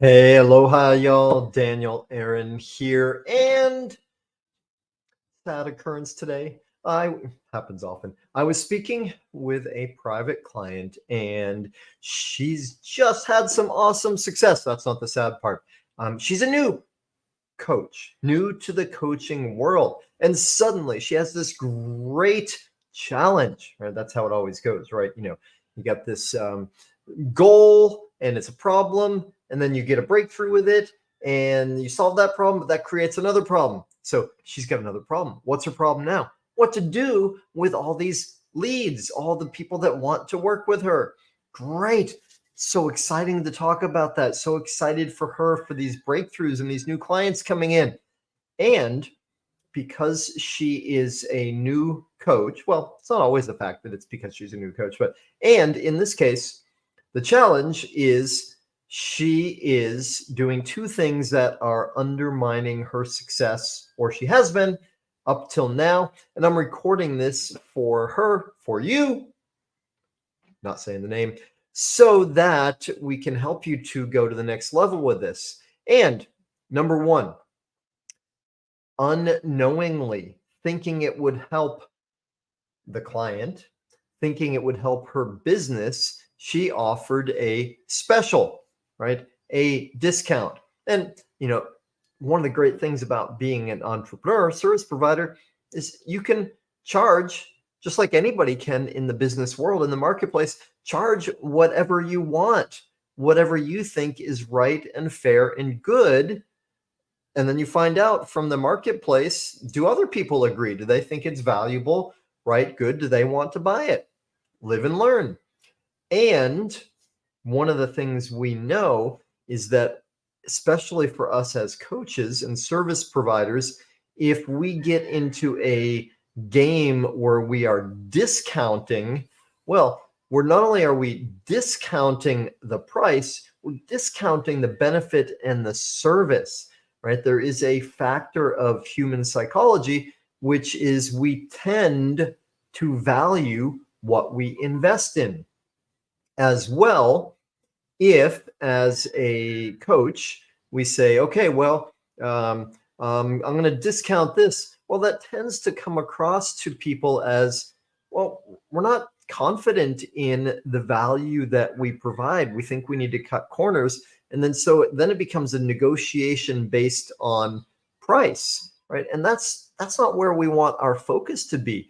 Hey, aloha, y'all. Daniel Aaron here, and sad occurrence today. I happens often. I was speaking with a private client, and she's just had some awesome success. That's not the sad part. She's a new coach, new to the coaching world, and suddenly she has this great challenge. Right? That's how it always goes, right? You got this goal and it's a problem, and then you get a breakthrough with it and you solve that problem, but that creates another problem. So she's got another problem. What's her problem now? What to do with all these leads, all the people that want to work with her. Great. So exciting to talk about that. So excited for her for these breakthroughs and these new clients coming in. And because she is a new coach, well, it's not always the fact that it's because she's a new coach, but and in this case, the challenge is she is doing two things that are undermining her success, or she has been up till now. And I'm recording this for her, for you, not saying the name, so that we can help you to go to the next level with this. And number one, unknowingly thinking it would help the client, thinking it would help her business, she offered a special, right? A discount. And, one of the great things about being an entrepreneur, service provider, is you can charge just like anybody can in the business world, in the marketplace, charge whatever you want, whatever you think is right and fair and good. And then you find out from the marketplace, do other people agree? Do they think it's valuable, right? Good. Do they want to buy it? Live and learn. And one of the things we know is that, especially for us as coaches and service providers, if we get into a game where we are discounting, well, we're not only are we discounting the price, we're discounting the benefit and the service, right? There is a factor of human psychology, which is we tend to value what we invest in. As well, if as a coach, we say, okay, well, I'm going to discount this. Well, that tends to come across to people as, well, we're not confident in the value that we provide. We think we need to cut corners. And then it becomes a negotiation based on price, right? And that's not where we want our focus to be.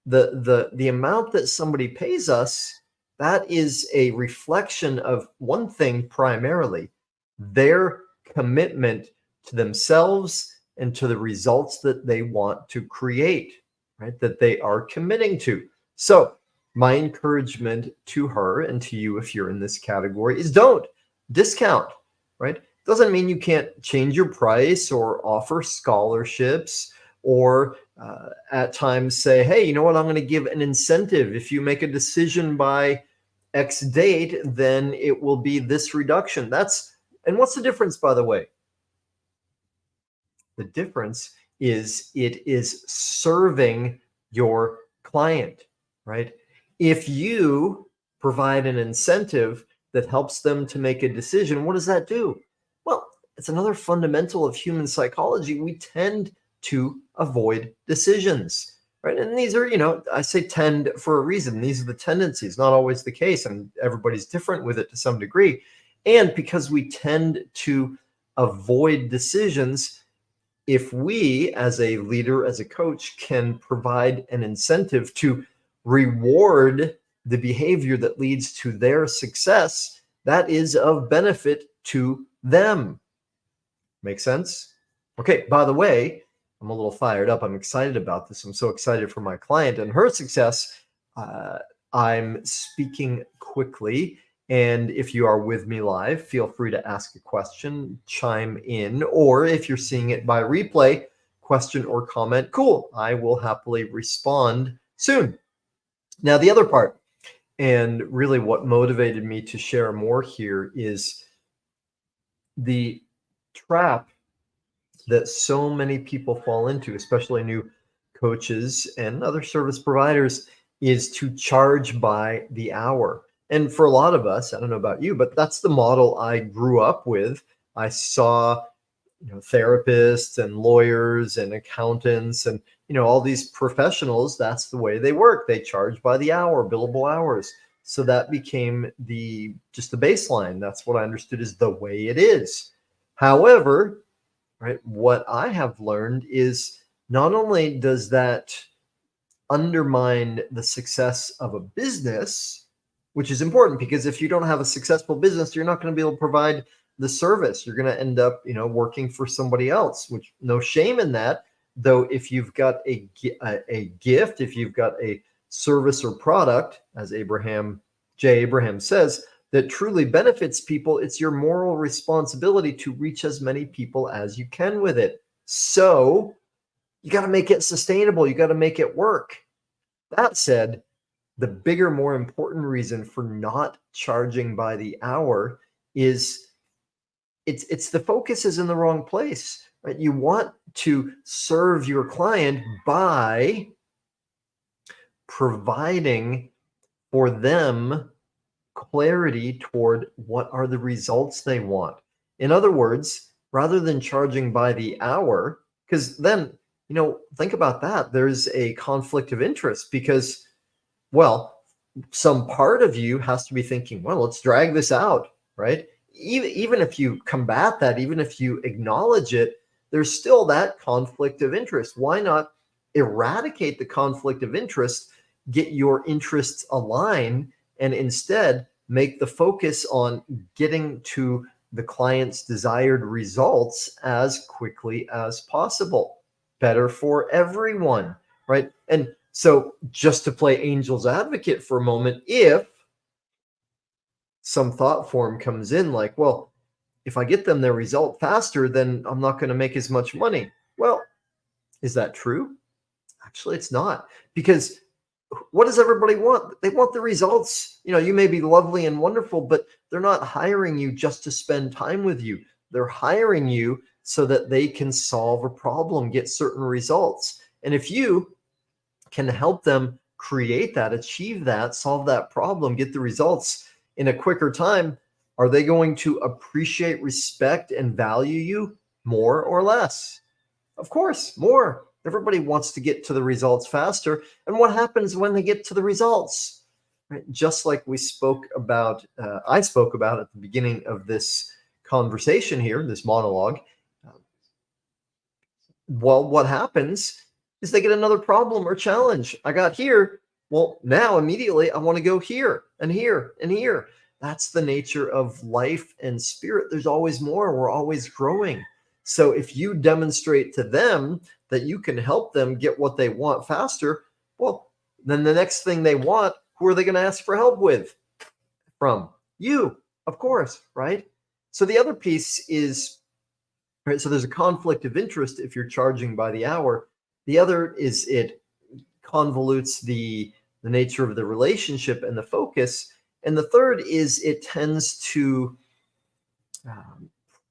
The amount that somebody pays us, that is a reflection of one thing primarily, their commitment to themselves and to the results that they want to create, right? That they are committing to. So my encouragement to her and to you, if you're in this category, is don't discount, right? Doesn't mean you can't change your price or offer scholarships or at times say, hey, you know what? I'm going to give an incentive. If you make a decision by X date, then it will be this reduction. And what's the difference, by the way? The difference is it is serving your client, right? If you provide an incentive that helps them to make a decision, what does that do? Well, it's another fundamental of human psychology. We tend to avoid decisions, right? And these are, I say tend for a reason. These are the tendencies, not always the case, and everybody's different with it to some degree. And because we tend to avoid decisions, if we, as a leader, as a coach, can provide an incentive to reward the behavior that leads to their success, that is of benefit to them. Make sense? Okay, by the way, I'm a little fired up. I'm excited about this. I'm so excited for my client and her success. I'm speaking quickly. And if you are with me live, feel free to ask a question, chime in, or if you're seeing it by replay, question or comment, cool. I will happily respond soon. Now, the other part, and really what motivated me to share more here, is the trap that so many people fall into, especially new coaches and other service providers, is to charge by the hour. And for a lot of us, I don't know about you, but that's the model I grew up with. I saw, therapists and lawyers and accountants and, all these professionals. That's the way they work. They charge by the hour, billable hours. So that became just the baseline. That's what I understood is the way it is. However, right, what I have learned is not only does that undermine the success of a business, which is important, because if you don't have a successful business, you're not going to be able to provide the service. You're going to end up, working for somebody else, which no shame in that. Though, if you've got a gift, if you've got a service or product, as J. Abraham says, that truly benefits people, it's your moral responsibility to reach as many people as you can with it. So you got to make it sustainable. You got to make it work. That said, the bigger, more important reason for not charging by the hour is it's the focus is in the wrong place, right? You want to serve your client by providing for them clarity toward what are the results they want. In other words, rather than charging by the hour, because then, think about that. There's a conflict of interest because, well, some part of you has to be thinking, well, let's drag this out, right? Even if you combat that, even if you acknowledge it, there's still that conflict of interest. Why not eradicate the conflict of interest, get your interests aligned, and instead make the focus on getting to the client's desired results as quickly as possible? Better for everyone, right? And so, just to play angel's advocate for a moment, if some thought form comes in like, well, if I get them their result faster, then I'm not going to make as much money. Well, is that true? Actually, it's not, because what does everybody want? They want the results. You may be lovely and wonderful, but they're not hiring you just to spend time with you. They're hiring you so that they can solve a problem, get certain results. And if you can help them create that, achieve that, solve that problem, get the results in a quicker time, are they going to appreciate, respect, and value you more or less? Of course, more. Everybody wants to get to the results faster. And what happens when they get to the results? Right? Just like I spoke about at the beginning of this conversation here, this monologue. Well, what happens is they get another problem or challenge. I got here. Well, now immediately I want to go here and here and here. That's the nature of life and spirit. There's always more. We're always growing. So if you demonstrate to them that you can help them get what they want faster, well, then the next thing they want, who are they going to ask for help with? From you, of course, right? So the other piece is, right, so there's a conflict of interest if you're charging by the hour. The other is it convolutes the nature of the relationship and the focus. And the third is it tends to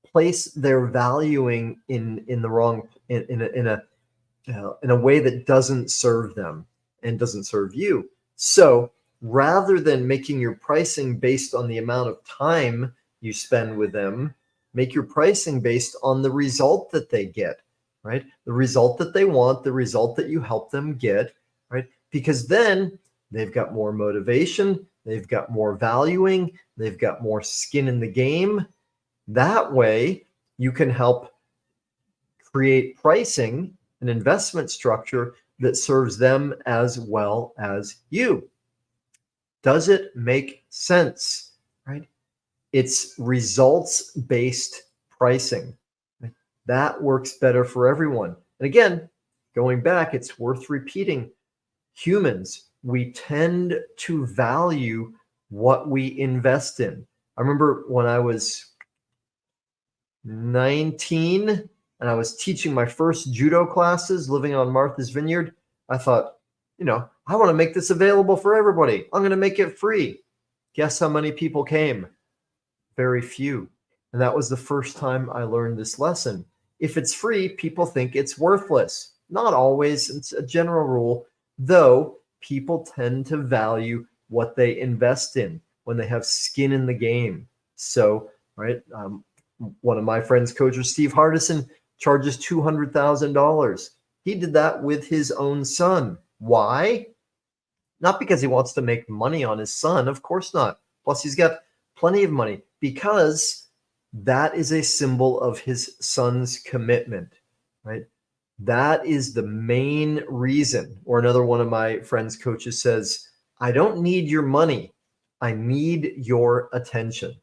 place their valuing in the wrong, in a way that doesn't serve them and doesn't serve you. So rather than making your pricing based on the amount of time you spend with them, make your pricing based on the result that they get, right? The result that they want, the result that you help them get, right? Because then they've got more motivation, they've got more valuing, they've got more skin in the game. That way, you can help create pricing, an investment structure that serves them as well as you. Does it make sense, right? It's results-based pricing. That works better for everyone. And again, going back, it's worth repeating. Humans, we tend to value what we invest in. I remember when I was 19 and I was teaching my first judo classes living on Martha's Vineyard, I thought, I want to make this available for everybody. I'm going to make it free. Guess how many people came? Very few. And that was the first time I learned this lesson. If it's free, people think it's worthless. Not always. It's a general rule, though people tend to value what they invest in. when they have skin in the game. So, right, one of my friends, coaches, Steve Hardison, charges $200,000. He did that with his own son. Why? Not because he wants to make money on his son. Of course not. Plus, he's got plenty of money, because that is a symbol of his son's commitment, right? That is the main reason. Or another one of my friends' coaches says, I don't need your money. I need your attention.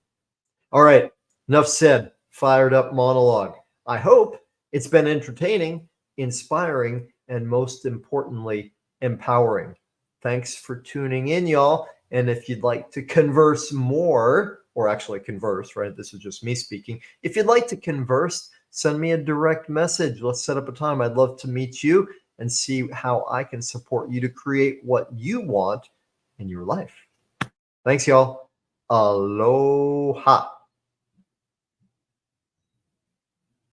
All right, enough said. Fired up monologue. I hope it's been entertaining, inspiring, and most importantly, empowering. Thanks for tuning in, y'all. And if you'd like to converse more, or actually converse, right? This is just me speaking. If you'd like to converse, send me a direct message. Let's set up a time. I'd love to meet you and see how I can support you to create what you want in your life. Thanks, y'all. Aloha.